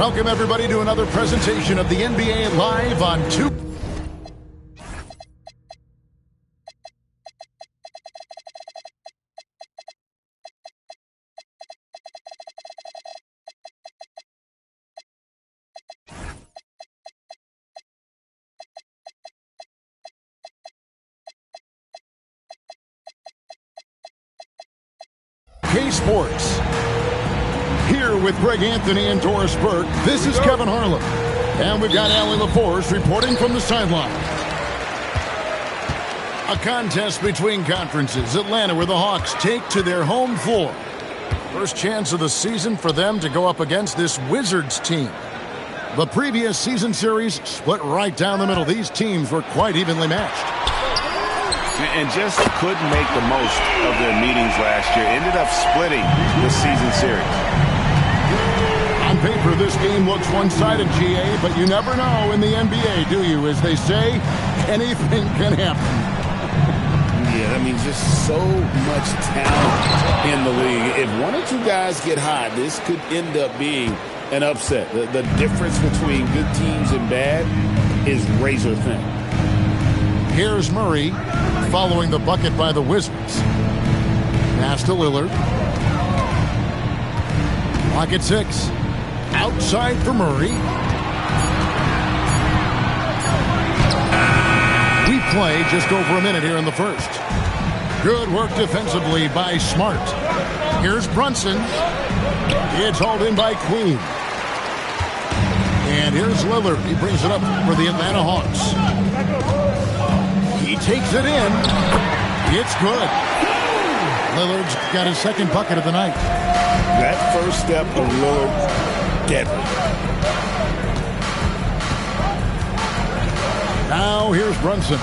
Welcome, everybody, to another presentation of the NBA Live on 2. K-Sports. Here with Greg Anthony and Doris Burke, this is Kevin Harlan. And we've got Allie LaForce reporting from the sideline. A contest between conferences. Atlanta, where the Hawks take to their home floor. First chance of the season for them to go up against this Wizards team. The previous season series split right down the middle. These teams were quite evenly matched. And just couldn't make the most of their meetings last year. Ended up splitting the season series. On paper, this game looks one-sided, GA, but you never know in the NBA, do you? As they say, anything can happen. Yeah, I mean, just so much talent in the league. If one or two guys get hot, this could end up being an upset. The difference between good teams and bad is razor thin. Here's Murray following the bucket by the Wizards. Pass to Lillard. Clock at 6. Outside for Murray. We play just over a minute here in the first. Good work defensively by Smart. Here's Brunson. It's hauled in by Queen. And here's Lillard. He brings it up for the Atlanta Hawks. He takes it in. It's good. Lillard's got his second bucket of the night. That first step of Lillard, deadly. Now here's Brunson.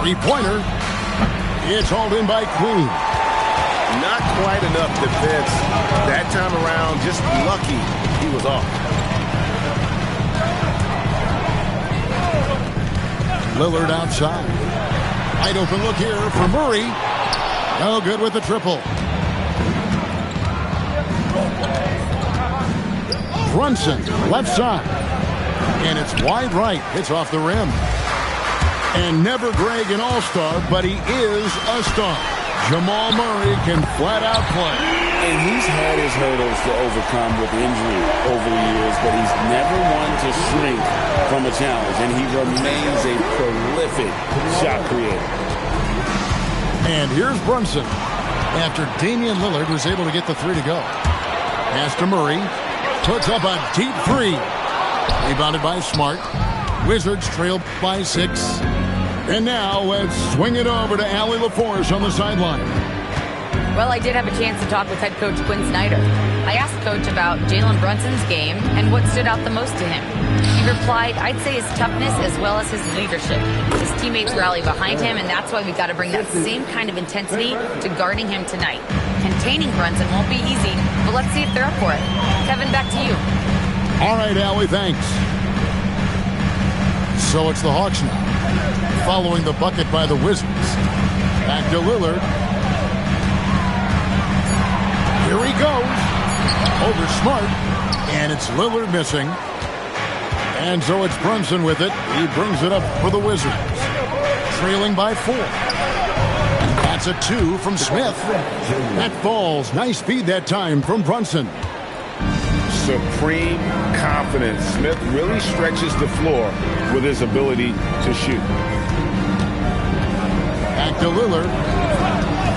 Three-pointer. It's hauled in by Queen. Not quite enough defense that time around. Just lucky he was off. Lillard outside. Wide open look here for Murray. No good with the triple. Brunson, left side. And it's wide right. It's off the rim. And never Greg an all-star, but he is a star. Jamal Murray can flat out play. And he's had his hurdles to overcome with injury over the years, but he's never one to shrink from a challenge. And he remains a prolific shot creator. And here's Brunson after Damian Lillard was able to get the three to go. Pass to Murray. Puts up a deep three. Rebounded by Smart. Wizards trail by 6. And now let's swing it over to Allie LaForce on the sideline. Well, I did have a chance to talk with head coach Quinn Snyder. I asked Coach about Jalen Brunson's game and what stood out the most to him. He replied, I'd say his toughness as well as his leadership. His teammates rally behind him, and that's why we've got to bring that same kind of intensity to guarding him tonight. Containing Brunson won't be easy, but let's see if they're up for it. Kevin, back to you. All right, Allie, thanks. So it's the Hawks now, following the bucket by the Wizards. Back to Lillard. Here he goes. Over Smart. And it's Lillard missing. And so it's Brunson with it. He brings it up for the Wizards. Trailing by 4. That's a 2 from Smith. That falls. Nice feed that time from Brunson. Supreme confidence. Smith really stretches the floor with his ability to shoot. Back to Lillard.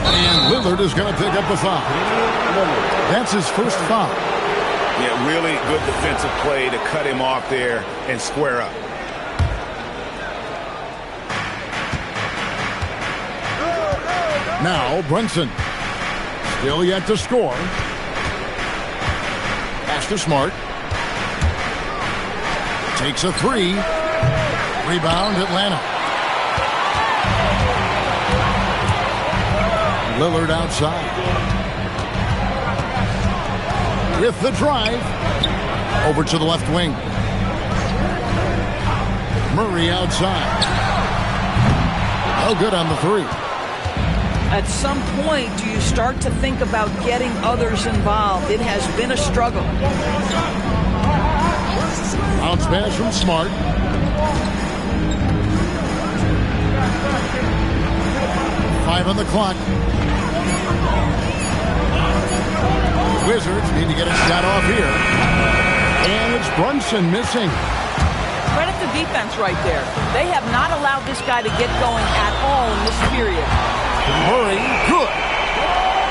And Lillard is going to pick up the foul. That's his first foul. Yeah, really good defensive play to cut him off there and square up. Now Brunson. Still yet to score. Pass to Smart. Takes a 3. Rebound Atlanta. Lillard outside. With the drive. Over to the left wing. Murray outside. Oh, good on the 3. At some point, do you start to think about getting others involved? It has been a struggle. Bounce pass from Smart. Five on the clock. Wizards need to get a shot off here. And it's Brunson missing. Credit the defense right there. They have not allowed this guy to get going at all in this period. Murray, good.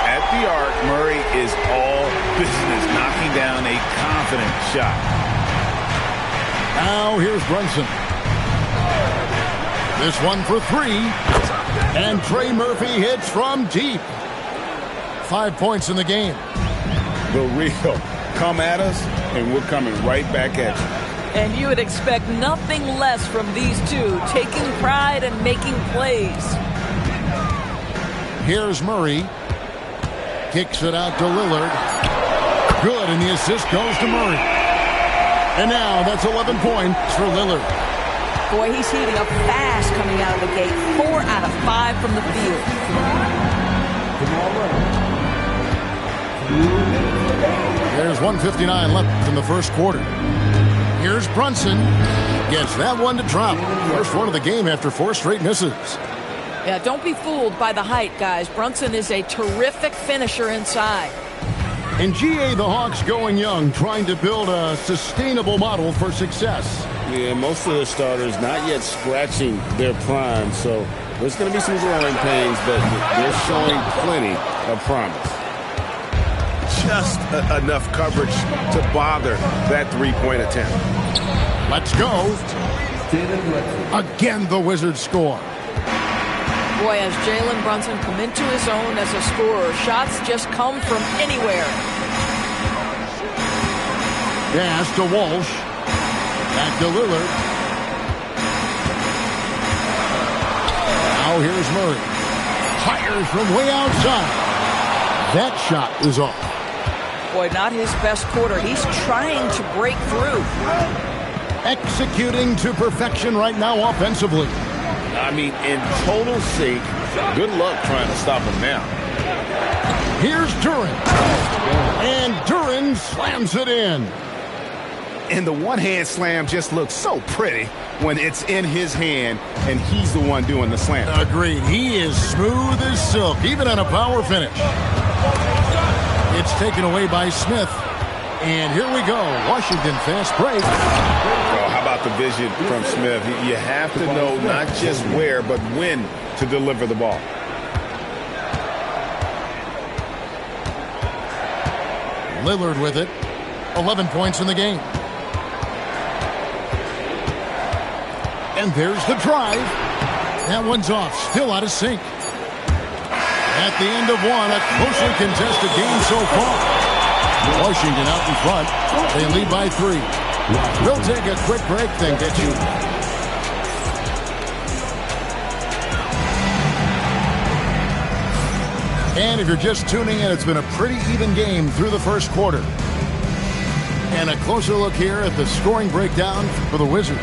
At the arc, Murray is all business, knocking down a confident shot. Now here's Brunson. This one for three. And Trey Murphy hits from deep. 5 points in the game. The real come at us, and we're coming right back at you. And you would expect nothing less from these two, taking pride and making plays. Here's Murray. Kicks it out to Lillard. Good, and the assist goes to Murray. And now that's 11 points for Lillard. Boy, he's heating up fast coming out of the gate. 4 out of 5 from the field. There's 1:59 left in the first quarter. Here's Brunson. Gets that one to drop. First one of the game after 4 straight misses. Yeah, don't be fooled by the height, guys. Brunson is a terrific finisher inside. In GA, the Hawks going young, trying to build a sustainable model for success. Yeah, most of the starters not yet scratching their prime, so there's going to be some growing pains, but they're showing plenty of promise. Just enough coverage to bother that three-point attempt. Let's go. Again, the Wizards score. Boy, has Jalen Brunson come into his own as a scorer. Shots just come from anywhere. Pass to Walsh. Back to Lillard. Now here's Murray. Fires from way outside. That shot is off. Boy, not his best quarter. He's trying to break through. Executing to perfection right now offensively. I mean, in total sync. Good luck trying to stop him now. Here's Duren. And Duren slams it in. And the one-hand slam just looks so pretty when it's in his hand and he's the one doing the slam. Agreed. He is smooth as silk, even on a power finish. It's taken away by Smith. And here we go. Washington fast break. Oh, how about the vision from Smith? You have to know not just where, but when to deliver the ball. Lillard with it. 11 points in the game. And there's the drive. That one's off. Still out of sync. At the end of one, a closely contested game so far. Washington out in front. They lead by 3. We'll take a quick break, then get you. And if you're just tuning in, it's been a pretty even game through the first quarter. And a closer look here at the scoring breakdown for the Wizards.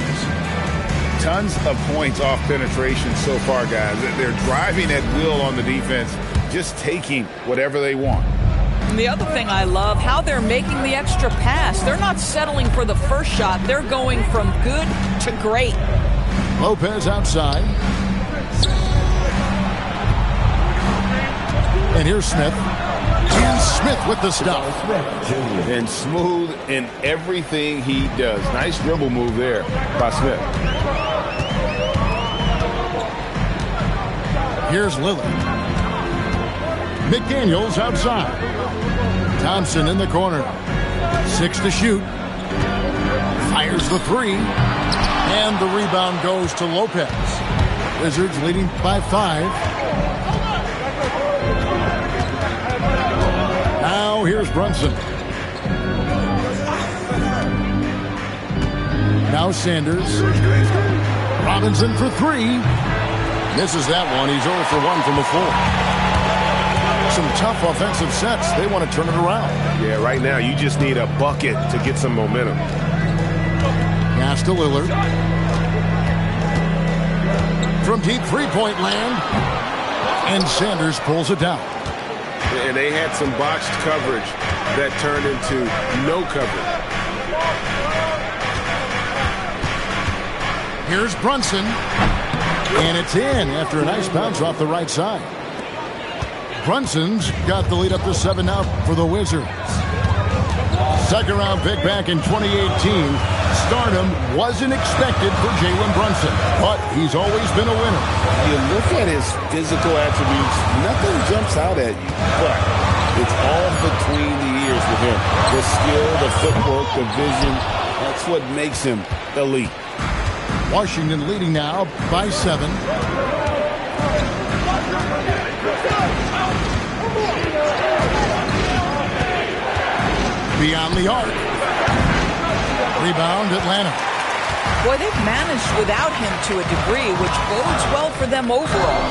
Tons of points off penetration so far, guys. They're driving at will on the defense, just taking whatever they want. And the other thing I love, how they're making the extra pass. They're not settling for the first shot. They're going from good to great. Lopez outside. And here's Smith. And Smith with the stop. And smooth in everything he does. Nice dribble move there by Smith. Here's Lillard. McDaniels outside. Thompson in the corner. 6 to shoot. Fires the 3. And the rebound goes to Lopez. Wizards leading by 5. Now here's Brunson. Now Sanders. Robinson for 3. Misses that one. He's 0 for 1 from the floor. Some tough offensive sets. They want to turn it around. Yeah, right now you just need a bucket to get some momentum. Pass to Lillard. From deep three-point land. And Sanders pulls it down. And they had some botched coverage that turned into no coverage. Here's Brunson. And it's in after a nice bounce off the right side. Brunson's got the lead up to 7 now for the Wizards. Second round pick back in 2018. Stardom wasn't expected for Jalen Brunson, but he's always been a winner. You look at his physical attributes, nothing jumps out at you, but it's all between the ears with him. The skill, the footwork, the vision, that's what makes him elite. Washington leading now by 7. Beyond the arc. Rebound, Atlanta. Boy, they've managed without him to a degree, which bodes well for them overall.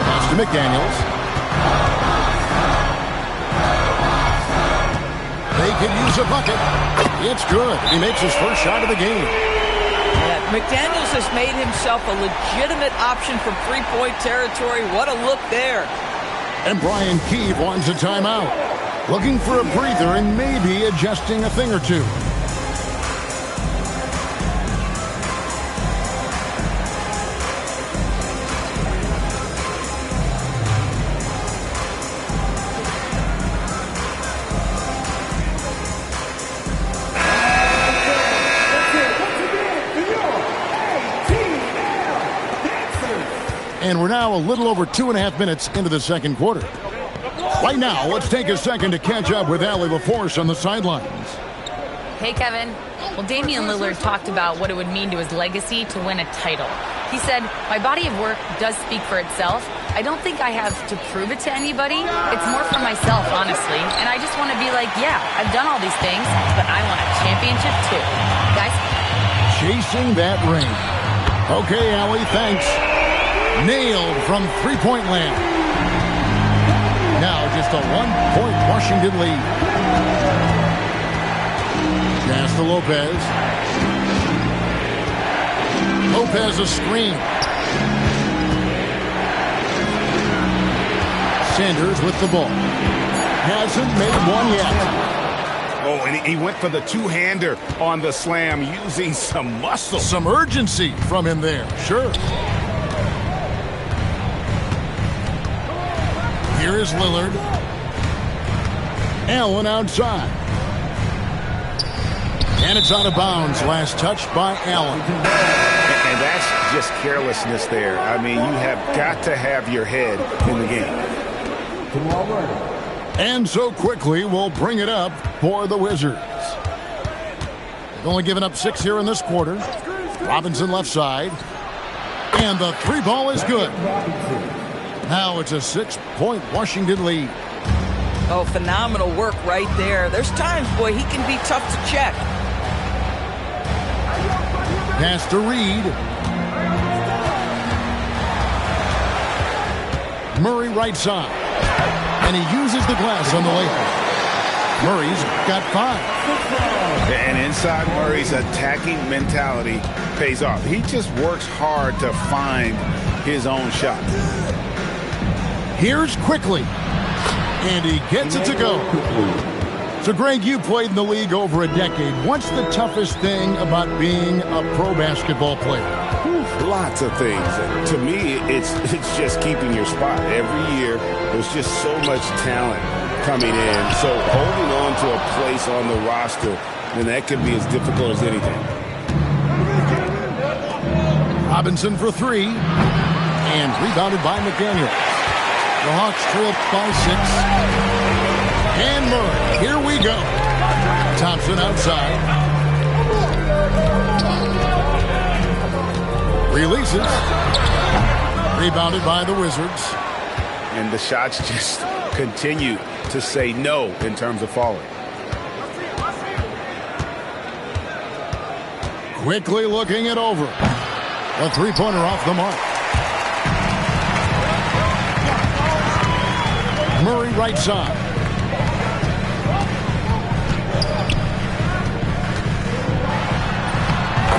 Pass to McDaniels. They could use a bucket. It's good. He makes his first shot of the game. Yeah, McDaniels has made himself a legitimate option from three-point territory. What a look there. And Brian Keefe wants a timeout. Looking for a breather and maybe adjusting a thing or two. And we're now a little over 2.5 minutes into the second quarter. Right now, let's take a second to catch up with Allie LaForce on the sidelines. Hey, Kevin. Well, Damian Lillard talked about what it would mean to his legacy to win a title. He said, "My body of work does speak for itself. I don't think I have to prove it to anybody. It's more for myself, honestly. And I just want to be like, yeah, I've done all these things, but I want a championship too." Guys? Chasing that ring. Okay, Allie, thanks. Nailed from three-point land. Now just a 1-point Washington lead. Pass to Lopez. Lopez a screen. Sanders with the ball. Hasn't made one yet. Oh, and he went for the two-hander on the slam using some muscle. Some urgency from him there, sure. Here is Lillard. Allen outside. And it's out of bounds. Last touch by Allen. And that's just carelessness there. I mean, you have got to have your head in the game. And so quickly, we'll bring it up for the Wizards. They've only given up 6 here in this quarter. Robinson left side. And the three ball is good. Now it's a 6-point Washington lead. Oh, phenomenal work right there. There's times, boy, he can be tough to check. Pass to Reed. Murray right side. And he uses the glass on the layup. Murray's got 5. And inside Murray's attacking mentality pays off. He just works hard to find his own shot. Here's Quickly. And he gets it to go. So, Greg, you played in the league over a decade. What's the toughest thing about being a pro basketball player? Lots of things. To me, it's just keeping your spot. Every year, there's just so much talent coming in. So holding on to a place on the roster, then that can be as difficult as anything. Robinson for 3. And rebounded by McDaniels. The Hawks trail by 6. And Murray, here we go. Thompson outside. Releases. Rebounded by the Wizards. And the shots just continue to say no in terms of falling. Quickly looking it over. A three-pointer off the mark. Murray right side.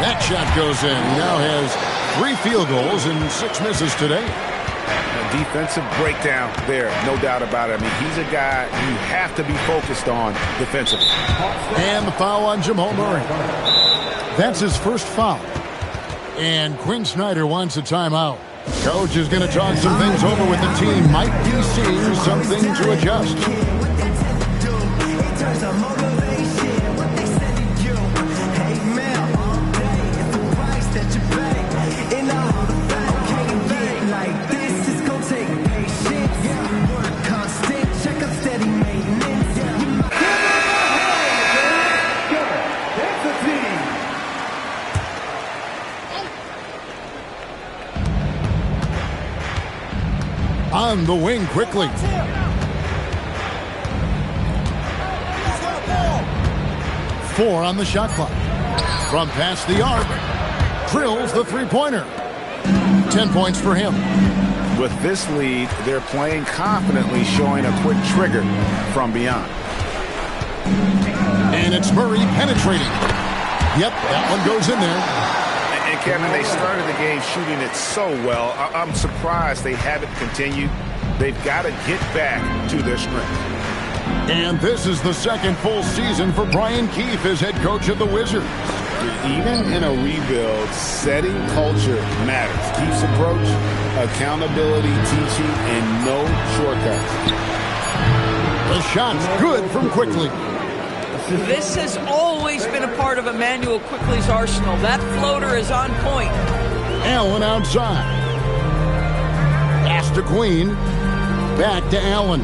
That shot goes in. He now has 3 field goals and 6 misses today. defensive breakdown there, no doubt about it. I mean, he's a guy you have to be focused on defensively. And the foul on Jamal Murray. That's his first foul. And Quinn Snyder wants a timeout. Coach is going to talk some things over with the team. Might be seeing something to adjust. On the wing quickly. Four on the shot clock. From past the arc, drills the three-pointer. 10 points for him. With this lead, they're playing confidently, showing a quick trigger from beyond. And it's Murray penetrating. Yep, that one goes in there. And Kevin, they started the game shooting it so well. I'm surprised they haven't continued. They've got to get back to their strength. And this is the second full season for Brian Keefe as head coach of the Wizards. Even in a rebuild, setting culture matters. Keefe's approach, accountability, teaching, and no shortcuts. The shot's good from Quickly. This has always been a part of Emmanuel Quickley's arsenal. That floater is on point. Allen outside. Pass to Queen. Back to Allen.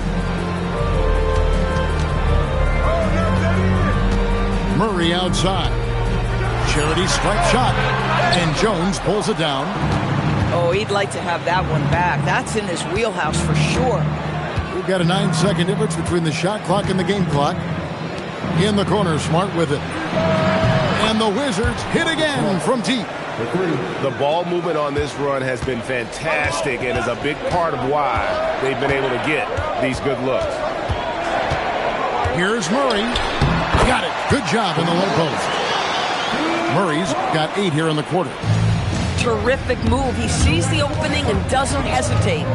Murray outside. Charity stripe shot. And Jones pulls it down. Oh, he'd like to have that one back. That's in his wheelhouse for sure. We've got a 9-second difference between the shot clock and the game clock. In the corner, Smart with it. And the Wizards hit again from deep. The ball movement on this run has been fantastic and is a big part of why they've been able to get these good looks. Here's Murray. Got it. Good job in the low post. Murray's got 8 here in the quarter. Terrific move. He sees the opening and doesn't hesitate.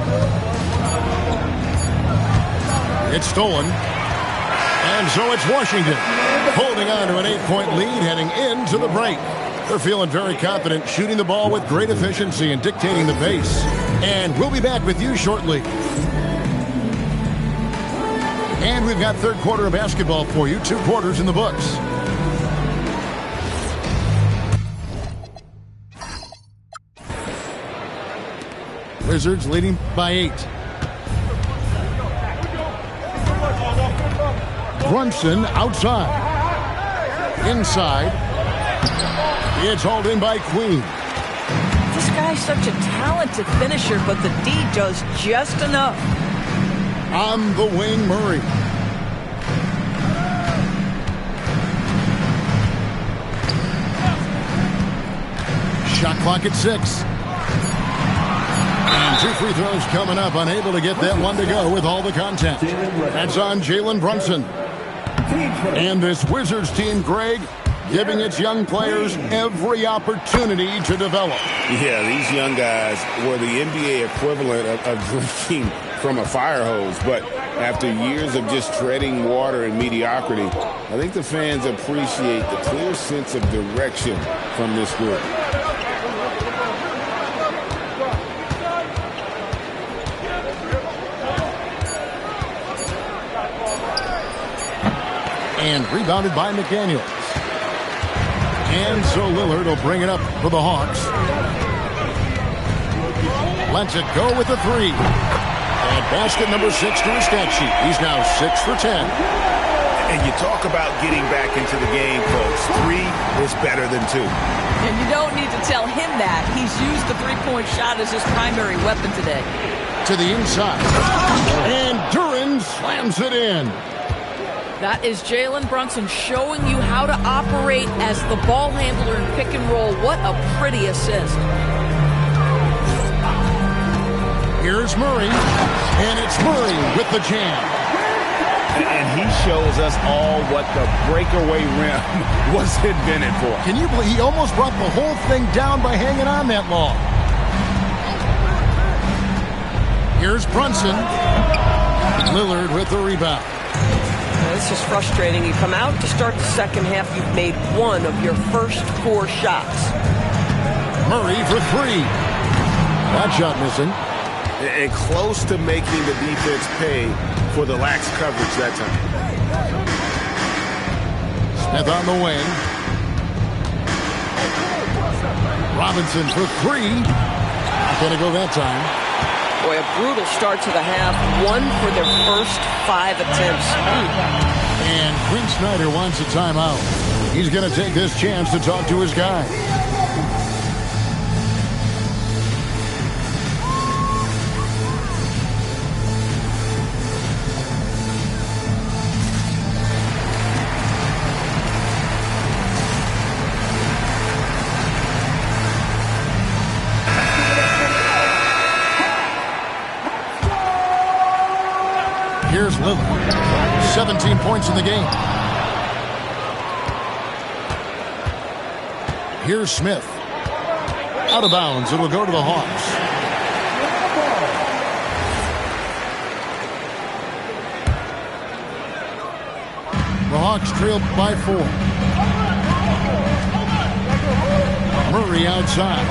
It's stolen. And so it's Washington holding on to an 8-point lead heading into the break. They're feeling very confident, shooting the ball with great efficiency and dictating the pace. And we'll be back with you shortly. And we've got third quarter of basketball for you. 2 quarters in the books. Wizards leading by 8. Brunson outside. Inside. It's hauled in by Queen. This guy's such a talented finisher, but the D does just enough. On the wing, Murray. Shot clock at 6. And 2 free throws coming up. Unable to get that one to go with all the contact. That's on Jalen Brunson. And this Wizards team, Greg, giving its young players every opportunity to develop. Yeah, these young guys were the NBA equivalent of drinking from a fire hose. But after years of just treading water and mediocrity, I think the fans appreciate the clear sense of direction from this group. And rebounded by McDaniels. And so Lillard will bring it up for the Hawks. Lets it go with the 3. And basket number 6 to his stat sheet. He's now 6 for 10. And you talk about getting back into the game, folks. 3 is better than 2. And you don't need to tell him that. He's used the three-point shot as his primary weapon today. To the inside. And Duran slams it in. That is Jalen Brunson showing you how to operate as the ball handler in pick and roll. What a pretty assist. Here's Murray. And it's Murray with the jam. And he shows us all what the breakaway rim was invented for. Can you believe he almost brought the whole thing down by hanging on that long? Here's Brunson. Lillard with the rebound. This is frustrating. You come out to start the second half, you've made one of your first 4 shots. Murray for 3. That shot missing. And close to making the defense pay for the lax coverage that time. Smith on the wing. Robinson for 3. Not going to go that time. Boy, a brutal start to the half. 1 for their first 5 attempts. And Quinn Snyder wants a timeout. He's going to take this chance to talk to his guy. Here's Lillard. 17 points in the game. Here's Smith. Out of bounds. It'll go to the Hawks. The Hawks trail by 4. Murray outside.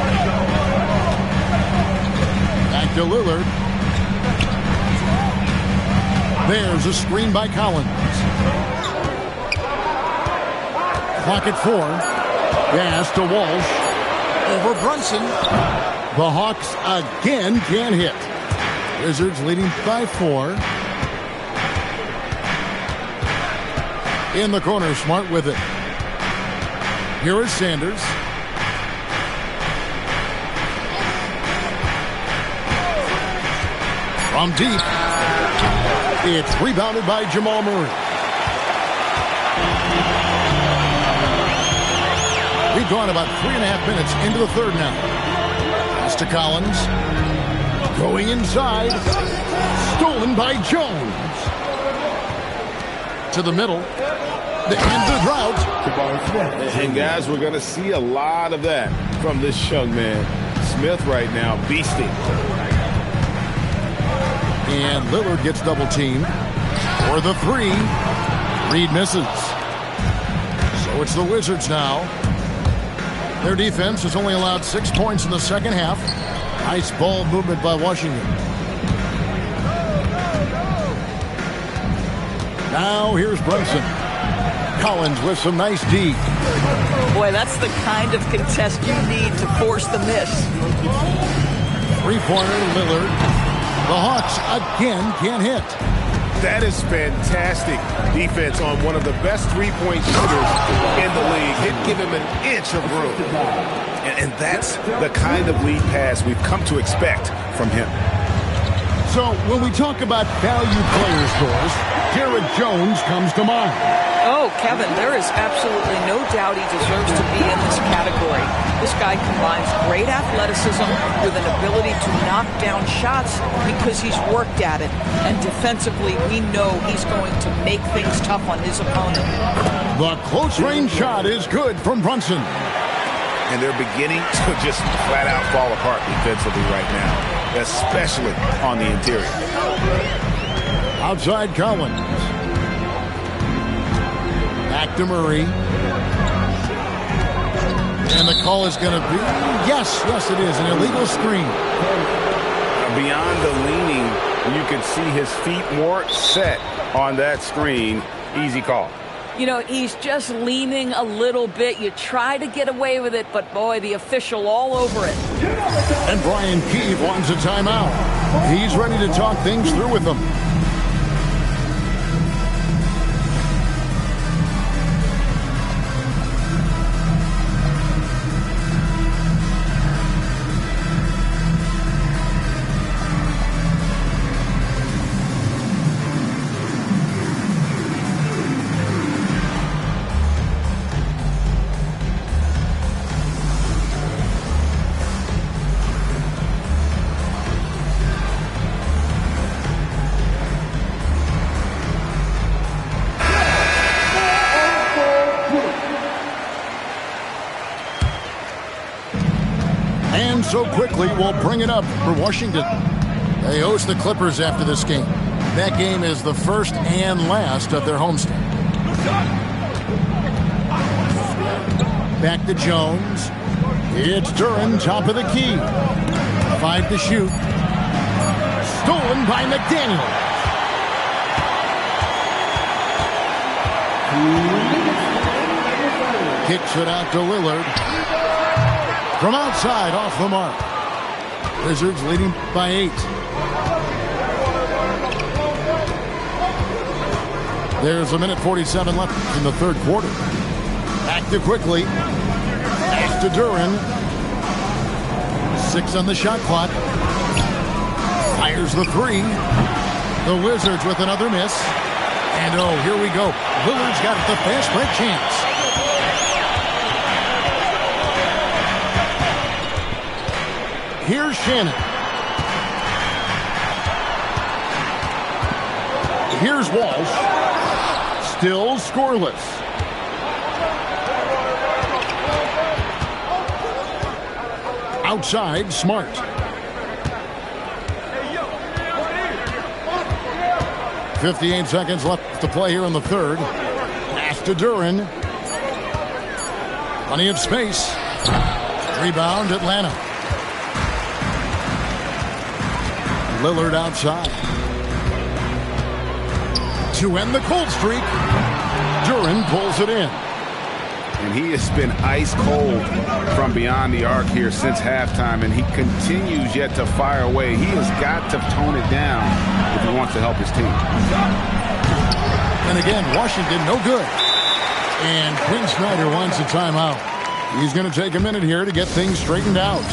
Back to Lillard. There's a screen by Collins. Clock at 4. Pass to Walsh. Over Brunson. The Hawks again can't hit. Wizards leading by 4. In the corner, Smart with it. Here is Sanders. From deep. It's rebounded by Jamal Murray. We've gone about 3.5 minutes into the third now. Pass to Collins. Going inside. Stolen by Jones. To the middle. The end of the drought. And guys, we're going to see a lot of that from this young man. Smith right now beasting. And Lillard gets double teamed for the 3. Reed misses. So it's the Wizards now. Their defense has only allowed 6 points in the second half. Nice ball movement by Washington. Now here's Brunson. Collins with some nice D. Boy, that's the kind of contest you need to force the miss. 3-pointer Lillard. The Hawks again can't hit. That is fantastic defense on one of the best three-point shooters in the league. Didn't give him an inch of room. And that's the kind of lead pass we've come to expect from him. So when we talk about value players, Doris, Derek Jones comes to mind. Oh, Kevin, there is absolutely no doubt he deserves to be in this category. This guy combines great athleticism with an ability to knock down shots because he's worked at it. And defensively, we know he's going to make things tough on his opponent. The close-range shot is good from Brunson. And they're beginning to just flat out fall apart defensively right now, especially on the interior. Outside Collins. Back to Murray. And the call is going to be, yes, it is, an illegal screen. Beyond the leaning, you can see his feet more set on that screen. Easy call. You know, he's just leaning a little bit. You try to get away with it, but boy, the official all over it. And Brian Keefe wants a timeout. He's ready to talk things through with them. So quickly, we'll bring it up for Washington. They host the Clippers after this game. That game is the first and last of their homestand. Back to Jones. It's Duren, top of the key. 5 to shoot. Stolen by McDaniel. Kicks it out to Lillard. From outside, off the mark. Wizards leading by 8. There's a minute 47 left in the third quarter. Back to quickly. Pass to Duren. 6 on the shot clock. Fires the 3. The Wizards with another miss. And oh, here we go. Lillard's got the fast break chance. Here's Shannon. Here's Walsh. Still scoreless. Outside, Smart. .58 seconds left to play here in the third. Pass to Duren. Plenty of space. Rebound, Atlanta. Lillard outside. To end the cold streak, Duren pulls it in. And he has been ice cold from beyond the arc here since halftime, and he continues yet to fire away. He has got to tone it down if he wants to help his team. And again, Washington no good. And Quinn Snyder wants a timeout. He's going to take a minute here to get things straightened out.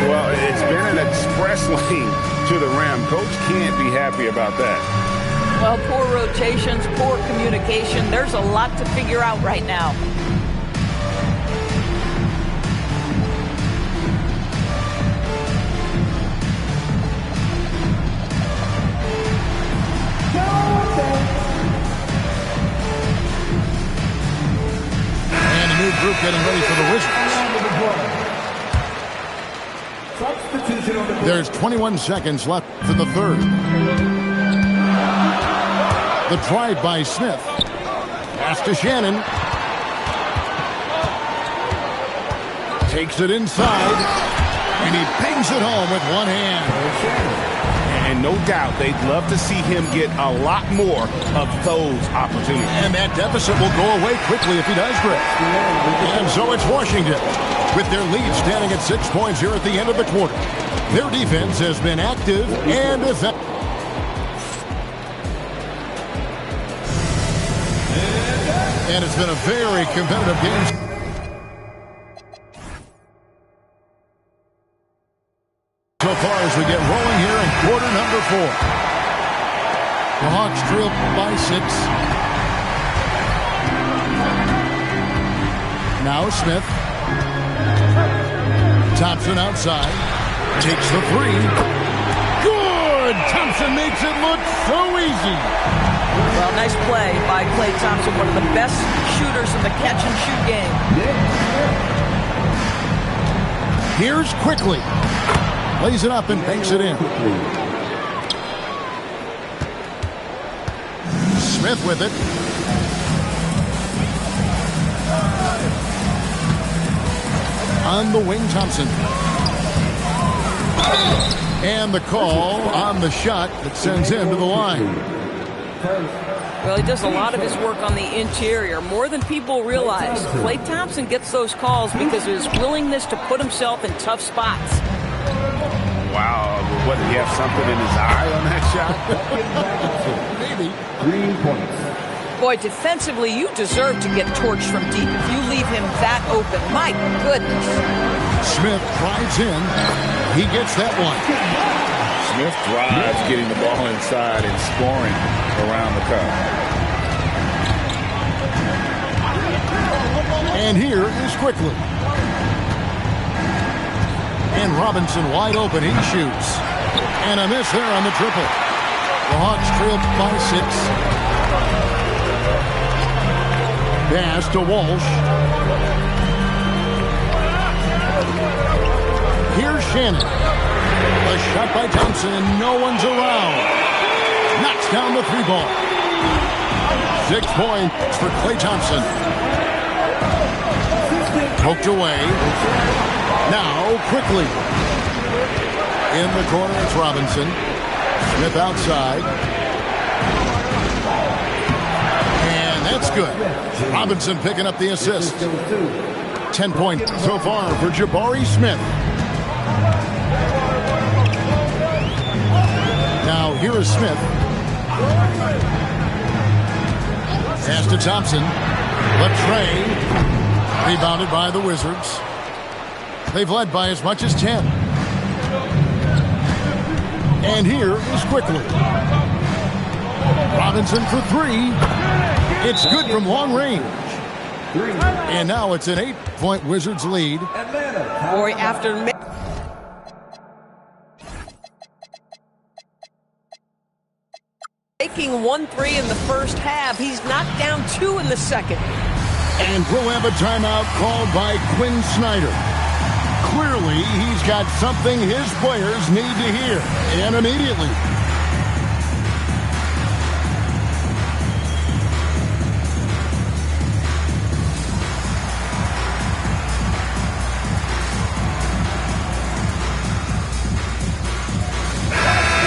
Well, it's been an express lane to the rim. Coach can't be happy about that. Well, poor rotations, poor communication. There's a lot to figure out right now. And a new group getting ready for the Wizards. There's 21 seconds left for the third. The drive by Smith. Pass to Shannon. Takes it inside. And he bangs it home with one hand. And no doubt they'd love to see him get a lot more of those opportunities. And that deficit will go away quickly if he does, Greg. And so it's Washington with their lead standing at 6 points here at the end of the quarter. Their defense has been active and effective. And it's been a very competitive game. So far as we get rolling here in quarter number 4. The Hawks trail by 6. Now Smith. Thompson outside. Takes the 3. Good! Thompson makes it look so easy. Well, nice play by Klay Thompson, one of the best shooters in the catch-and-shoot game. Here's Quickly. Lays it up and banks it in. Smith with it. On the wing, Thompson. And the call on the shot that sends him to the line. Well, he does a lot of his work on the interior, more than people realize. Klay Thompson gets those calls because of his willingness to put himself in tough spots. Wow, what, did he have something in his eye on that shot? Maybe. 3 points. Boy, defensively, you deserve to get torched from deep if you leave him that open. My goodness. Smith drives in. He gets that one. Smith drives, getting the ball inside and scoring around the cup. And here is Quickly. And Robinson wide open. He shoots. And a miss there on the triple. The Hawks trail by 6. Pass to Walsh. Here's Shannon. A shot by Thompson, and no one's around. Knocks down the 3-ball. 6 points for Klay Thompson. Poked away. Now, quickly. In the corner, it's Robinson. Smith outside. And that's good. Robinson picking up the assist. 10 points so far for Jabari Smith. Now, here is Smith. Pass to Thompson. Latrey. Rebounded by the Wizards. They've led by as much as 10. And here is quickly. Robinson for 3. It's good from long range. And now it's an 8-point Wizards lead. Boy, after making 1 3 in the first half, he's knocked down 2 in the second. And we'll have a timeout called by Quinn Snyder. Clearly, he's got something his players need to hear, and immediately.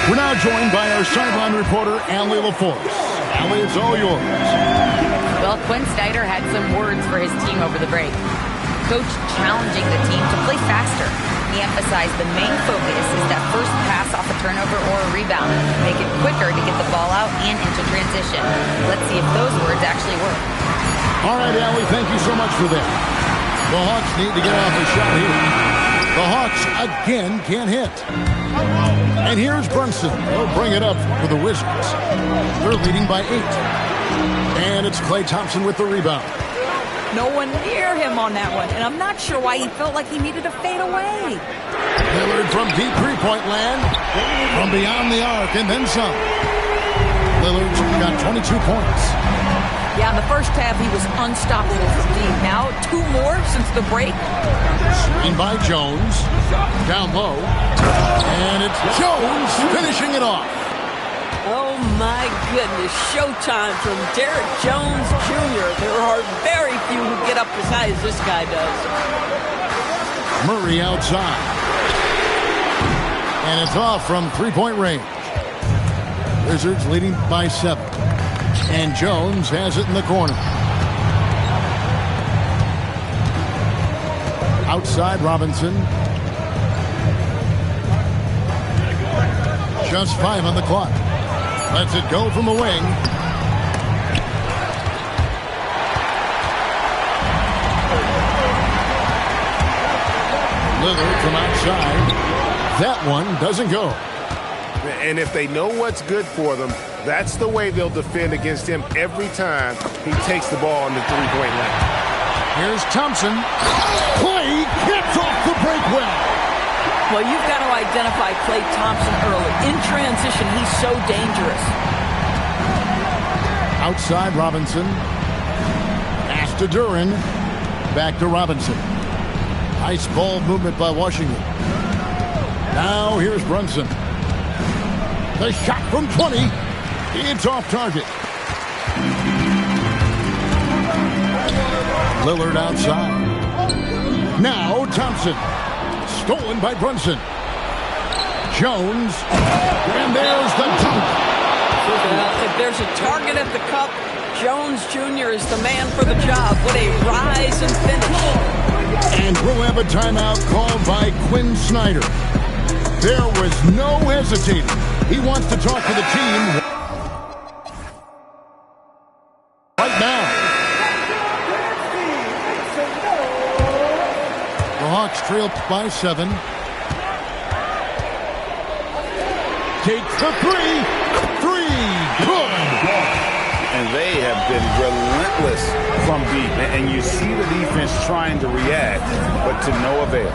We're now joined by our sideline reporter, Allie LaForce. Allie, it's all yours. Well, Quinn Snyder had some words for his team over the break. Coach challenging the team to play faster. He emphasized the main focus is that first pass off a turnover or a rebound. Make it quicker to get the ball out and into transition. Let's see if those words actually work. All right, Allie, thank you so much for that. The Hawks need to get off a shot here. The Hawks again can't hit. And here's Brunson. He'll bring it up for the Wizards. They're leading by 8. And it's Klay Thompson with the rebound. No one near him on that one, and I'm not sure why he felt like he needed to fade away. Lillard from deep three-point land, from beyond the arc, and then some. Lillard's got 22 points. Yeah, in the first half, he was unstoppable from deep. Now, 2 more since the break. Screen by Jones. Down low. And it's Jones finishing it off. Oh, my goodness. Showtime from Derrick Jones Jr. There are very few who get up as high as this guy does. Murray outside. And it's off from three-point range. Wizards leading by 7. And Jones has it in the corner. Outside Robinson. Just 5 on the clock. Lets it go from the wing. Lillard from outside. That one doesn't go. And if they know what's good for them, that's the way they'll defend against him every time he takes the ball in the three-point line. Here's Thompson. Klay gets off the break well. Well, you've got to identify Klay Thompson early. In transition, he's so dangerous. Outside Robinson. Pass to Duran. Back to Robinson. Nice ball movement by Washington. Now here's Brunson. The shot from 20. It's off target. Lillard outside. Now Thompson. Stolen by Brunson. Jones. And there's the dunk. Well, if there's a target at the cup, Jones Jr. is the man for the job. What a rise and finish. And we'll have a timeout called by Quinn Snyder. There was no hesitating. He wants to talk to the team right now. The Hawks trail by 7. Takes the 3. 3. Good. And they have been relentless from deep. And you see the defense trying to react, but to no avail.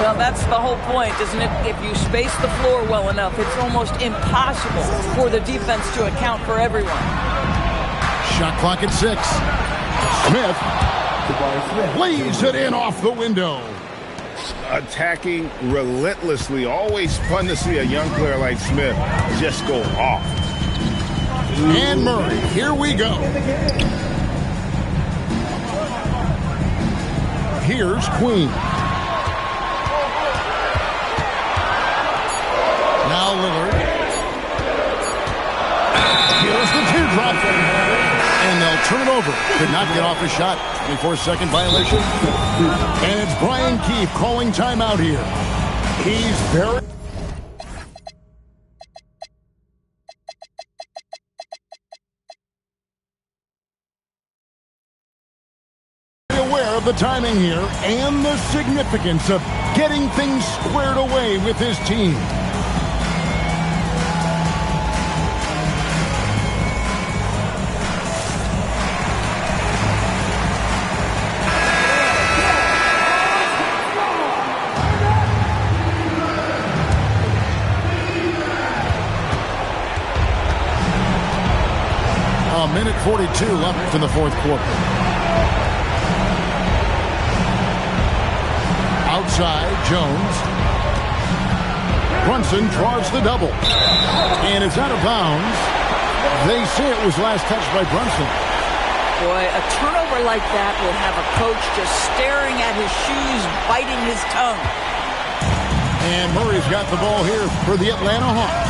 Well, that's the whole point, isn't it? If you space the floor well enough, it's almost impossible for the defense to account for everyone. Shot clock at 6. Smith lays it in off the window. attacking relentlessly. Always fun to see a young player like Smith just go off. And Murray, here we go. Here's Queen. Now Lillard. Here's the teardrop. And they'll turn it over. Could not get off a shot. 24-second violation. And it's Brian Keefe calling timeout here. He's very aware of the timing here and the significance of getting things squared away with his team. A minute 42 left in the fourth quarter. Outside, Jones. Brunson draws the double. And it's out of bounds. They say it was last touched by Brunson. Boy, a turnover like that will have a coach just staring at his shoes, biting his tongue. And Murray's got the ball here for the Atlanta Hawks.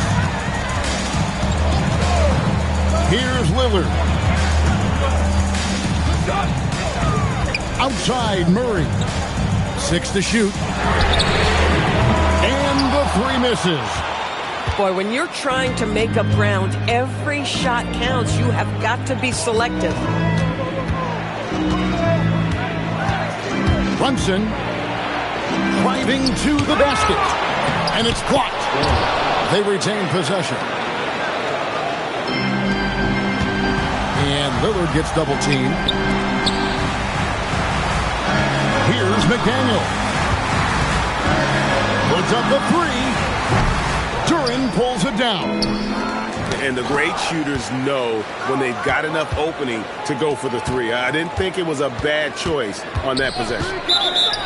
Here's Lillard. Outside, Murray. 6 to shoot. And the 3 misses. Boy, when you're trying to make up ground, every shot counts. You have got to be selective. Brunson driving to the basket. And it's blocked. They retain possession. And Lillard gets double teamed. Here's McDaniel. Puts up the 3. Duran pulls it down. And the great shooters know when they've got enough opening to go for the 3. I didn't think it was a bad choice on that possession.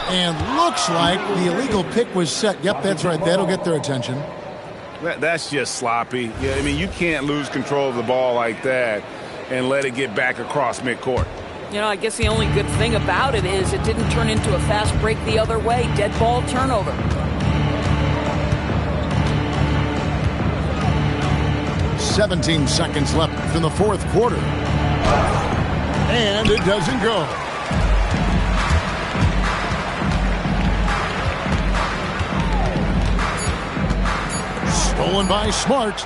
And looks like the illegal pick was set. Yep, that's right. That'll get their attention. That's just sloppy. Yeah, I mean, you can't lose control of the ball like that and let it get back across midcourt. You know, I guess the only good thing about it is it didn't turn into a fast break the other way. Dead ball turnover. "17 seconds left in the fourth quarter. And it doesn't go. Stolen by Smart.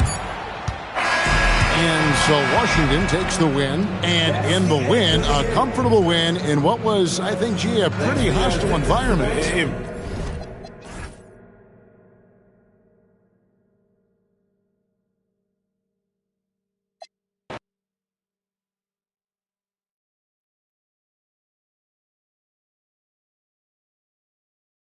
And so Washington takes the win, and in the win, a comfortable win in what was, I think, a pretty hostile environment.